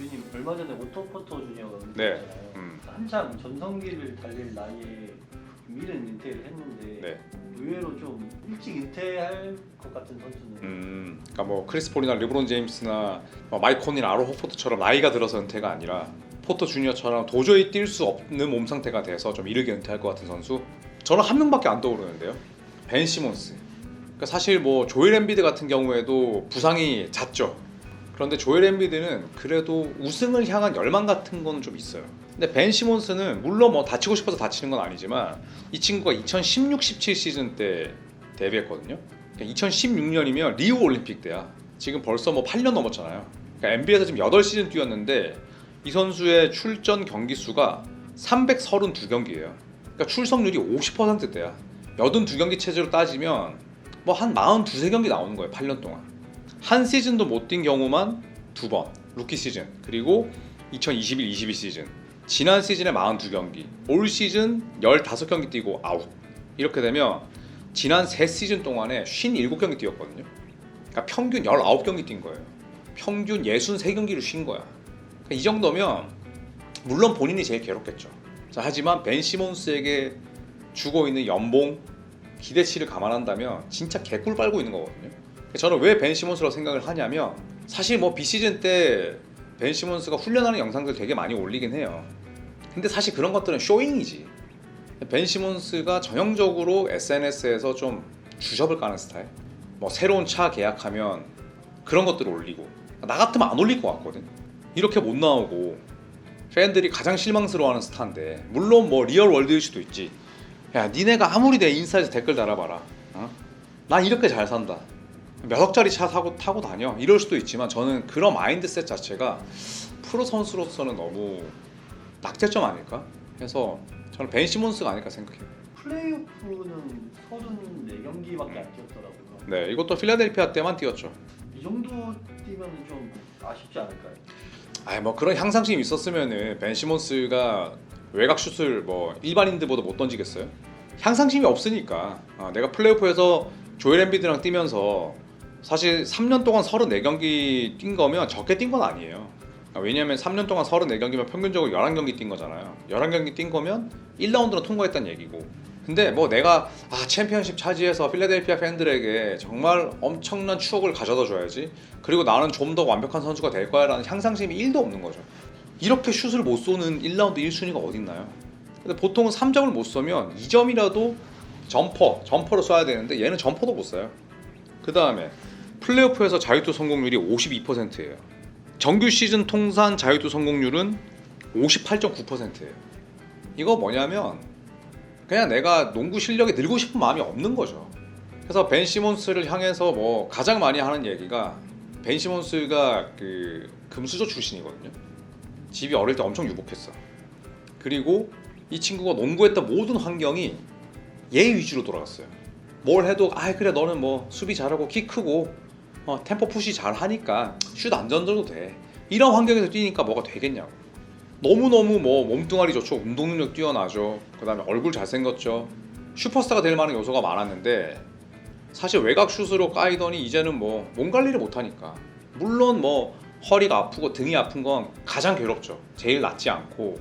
주인님 얼마 전에 오토포토 주니어가 네. 은퇴했잖아요. 한창 전성기를 달릴 나이에 미래 은퇴를 했는데 네. 의외로 좀 일찍 은퇴할 것 같은 선수는 그러니까 뭐 크리스 폴이나 르브론 제임스나 마이크 콘이나 아로 호포트처럼 나이가 들어서 은퇴가 아니라 포터 주니어처럼 도저히 뛸 수 없는 몸 상태가 돼서 좀 이르게 은퇴할 것 같은 선수. 저는 한 명밖에 안 떠오르는데요. 벤 시몬스. 그러니까 사실 뭐 조엘 엠비드 같은 경우에도 부상이 잦죠. 그런데 조엘 엠비드는 그래도 우승을 향한 열망 같은 건 좀 있어요. 근데 벤 시몬스는 물론 뭐 다치고 싶어서 다치는 건 아니지만 이 친구가 2016-17 시즌 때 데뷔했거든요. 그러니까 2016년이면 리우 올림픽 때야. 지금 벌써 뭐 8년 넘었잖아요. 그러니까 NBA에서 지금 8시즌 뛰었는데 이 선수의 출전 경기 수가 332경기예요. 그러니까 출석률이 50%대야. 82경기 체제로 따지면 뭐 한 42~43경기 나오는 거예요. 8년 동안. 한 시즌도 못 뛴 경우만 2번. 루키 시즌. 그리고 2021-22 시즌. 지난 시즌에 42경기. 올 시즌 15경기 뛰고 아웃. 이렇게 되면 지난 3시즌 동안에 57경기 뛰었거든요. 그러니까 평균 19경기 뛴 거예요. 평균 63경기를 쉰 거야. 그러니까 이 정도면 물론 본인이 제일 괴롭겠죠. 자, 하지만 벤 시몬스에게 주고 있는 연봉, 기대치를 감안한다면 진짜 개꿀 빨고 있는 거거든요. 저는 왜 벤 시몬스라고 생각을 하냐면 사실 뭐 비시즌 때 벤 시몬스가 훈련하는 영상들 되게 많이 올리긴 해요. 근데 사실 그런 것들은 쇼잉이지. 벤 시몬스가 전형적으로 SNS에서 좀 주접을 까는 스타일. 뭐 새로운 차 계약하면 그런 것들을 올리고 나 같으면 안 올릴 것 같거든. 이렇게 못 나오고 팬들이 가장 실망스러워하는 스타인데 물론 뭐 리얼 월드일 수도 있지. 야 니네가 아무리 내 인스타에서 댓글 달아봐라. 난 이렇게 잘 산다. 몇 억짜리 차 타고 다녀. 이럴 수도 있지만 저는 그런 마인드셋 자체가 프로 선수로서는 너무 낙제점 아닐까? 그래서 저는 벤 시몬스가 아닐까 생각해요. 플레이오프는 34경기밖에 안 뛰었더라고요. 네, 이것도 필라델피아 때만 뛰었죠. 이 정도 뛰면 좀 아쉽지 않을까요? 뭐 그런 향상심이 있었으면은 벤 시몬스가 외곽 슛을 뭐 일반인들보다 못 던지겠어요? 향상심이 없으니까. 내가 플레이오프에서 조엘 엠비드랑 뛰면서 사실 3년 동안 34경기 뛴 거면 적게 뛴 건 아니에요. 왜냐면 3년 동안 34경기면 평균적으로 11경기 뛴 거잖아요. 11경기 뛴 거면 1라운드는 통과했다는 얘기고. 근데 뭐 내가 챔피언십 차지해서 필라델피아 팬들에게 정말 엄청난 추억을 가져다 줘야지. 그리고 나는 좀 더 완벽한 선수가 될 거야 라는 향상심이 1도 없는 거죠. 이렇게 슛을 못 쏘는 1라운드 1순위가 어딨나요? 근데 보통은 3점을 못 쏘면 2점이라도 점퍼로 쏴야 되는데 얘는 점퍼도 못 쏴요. 그 다음에 플레이오프에서 자유투 성공률이 52%예요. 정규 시즌 통산 자유투 성공률은 58.9%예요. 이거 뭐냐면 그냥 내가 농구 실력이 늘고 싶은 마음이 없는 거죠. 그래서 벤 시몬스를 향해서 뭐 가장 많이 하는 얘기가 벤 시몬스가 그 금수저 출신이거든요. 집이 어릴 때 엄청 유복했어. 그리고 이 친구가 농구했던 모든 환경이 얘 위주로 돌아갔어요. 뭘 해도 그래 너는 뭐 수비 잘하고 키 크고 템포 푸시 잘하니까 슛 안 던져도 돼. 이런 환경에서 뛰니까 뭐가 되겠냐고. 너무너무 뭐 몸뚱아리 좋죠. 운동 능력 뛰어나죠. 그 다음에 얼굴 잘생겼죠. 슈퍼스타가 될 만한 요소가 많았는데 사실 외곽 슛으로 까이더니 이제는 뭐 몸 관리를 못하니까. 물론 뭐 허리가 아프고 등이 아픈 건 가장 괴롭죠. 제일 낫지 않고.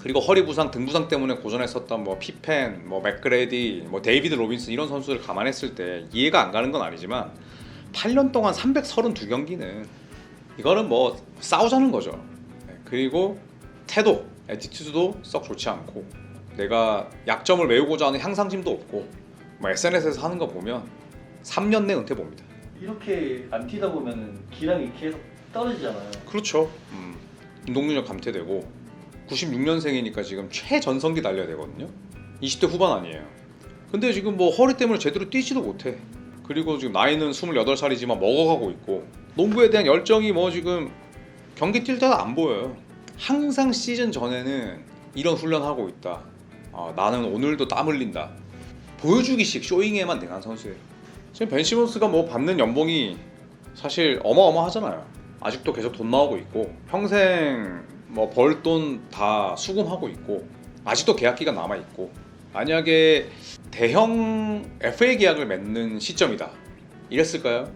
그리고 허리 부상, 등 부상 때문에 고전했었던 뭐 피펜, 뭐 맥그레디, 뭐 데이비드 로빈슨 이런 선수를 감안했을 때 이해가 안 가는 건 아니지만 8년 동안 332경기는 이거는 뭐 싸우자는 거죠. 그리고 태도, 애티튜드도 썩 좋지 않고 내가 약점을 메우고자 하는 향상심도 없고 뭐 SNS에서 하는 거 보면 3년 내 은퇴 봅니다. 이렇게 안 뛰다 보면은 기량이 계속 떨어지잖아요. 그렇죠. 운동 능력 감퇴되고 96년생이니까 지금 최전성기 달려야 되거든요. 20대 후반 아니에요. 근데 지금 뭐 허리 때문에 제대로 뛰지도 못해. 그리고 지금 나이는 28살이지만 먹어가고 있고 농구에 대한 열정이 뭐 지금 경기 뛸 때도 안 보여요. 항상 시즌 전에는 이런 훈련하고 있다. 나는 오늘도 땀 흘린다. 보여주기식 쇼잉에만 능한 선수예요. 지금 벤 시몬스가 뭐 받는 연봉이 사실 어마어마하잖아요. 아직도 계속 돈 나오고 있고 평생 뭐 벌 돈 다 수금하고 있고 아직도 계약 기간 남아 있고 만약에 대형 FA 계약을 맺는 시점이다 이랬을까요?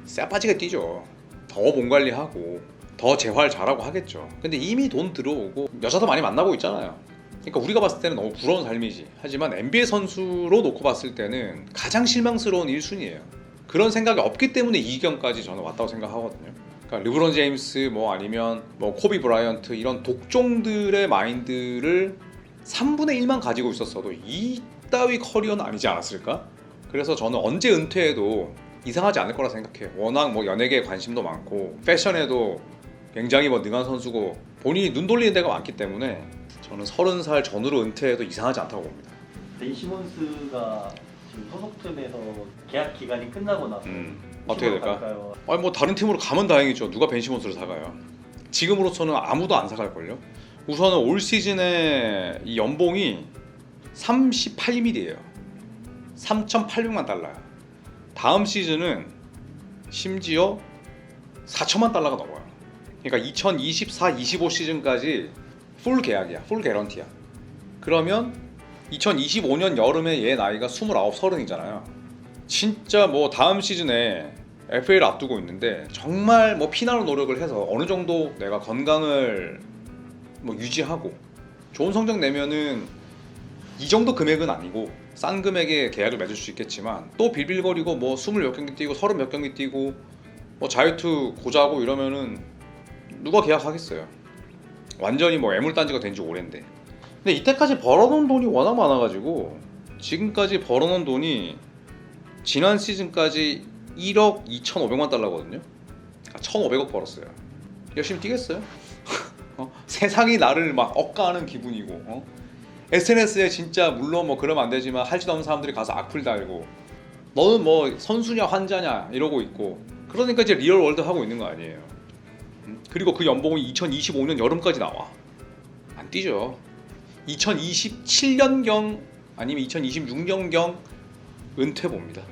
쎄빠지게 뛰죠. 더 몸 관리하고 더 재활 잘하고 하겠죠. 근데 이미 돈 들어오고 여자도 많이 만나고 있잖아요. 그러니까 우리가 봤을 때는 너무 부러운 삶이지. 하지만 NBA 선수로 놓고 봤을 때는 가장 실망스러운 1순위예요. 그런 생각이 없기 때문에 이 지경까지 저는 왔다고 생각하거든요. 그러니까 르브론 제임스 뭐 아니면 뭐 코비 브라이언트 이런 독종들의 마인드를 3분의 1만 가지고 있었어도 이따위 커리어는 아니지 않았을까? 그래서 저는 언제 은퇴해도 이상하지 않을 거라 생각해요. 워낙 뭐 연예계에 관심도 많고 패션에도 굉장히 뭐 능한 선수고 본인이 눈 돌리는 데가 많기 때문에 저는 30살 전후로 은퇴해도 이상하지 않다고 봅니다. 벤 시몬스가 지금 소속팀에서 계약 기간이 끝나고 나서 어떻게 팀으로 될까? 갈까요? 아니 뭐 다른 팀으로 가면 다행이죠. 누가 벤 시몬스를 사가요? 지금으로서는 아무도 안 사갈걸요? 우선은 올 시즌에 이 연봉이 38mm예요. 3,800만 달러야. 다음 시즌은 심지어 4천만 달러가 넘어요. 그러니까 2024-25 시즌까지 풀 계약이야. 풀 개런티야. 그러면 2025년 여름에 얘 나이가 29, 30이잖아요. 진짜 뭐 다음 시즌에 FA를 앞두고 있는데 정말 뭐 피나는 노력을 해서 어느 정도 내가 건강을 뭐 유지하고 좋은 성적 내면은 이 정도 금액은 아니고 싼 금액에 계약을 맺을 수 있겠지만 또 빌빌거리고 뭐 20몇 경기 뛰고 30몇 경기 뛰고 뭐 자유투 고자고 이러면은 누가 계약하겠어요. 완전히 뭐 애물단지가 된 지 오랜데. 근데 이때까지 벌어놓은 돈이 워낙 많아가지고 지금까지 벌어놓은 돈이 지난 시즌까지 1억 2,500만 달러거든요. 1,500억 벌었어요. 열심히 뛰겠어요? 세상이 나를 막 억까하는 기분이고 SNS에 진짜 물론 뭐 그러면 안 되지만 할 짓 없는 사람들이 가서 악플 달고 너는 뭐 선수냐 환자냐 이러고 있고 그러니까 이제 리얼 월드 하고 있는 거 아니에요. 그리고 그 연봉이 2025년 여름까지 나와. 안 뛰죠. 2027년경 아니면 2026년경 은퇴 봅니다.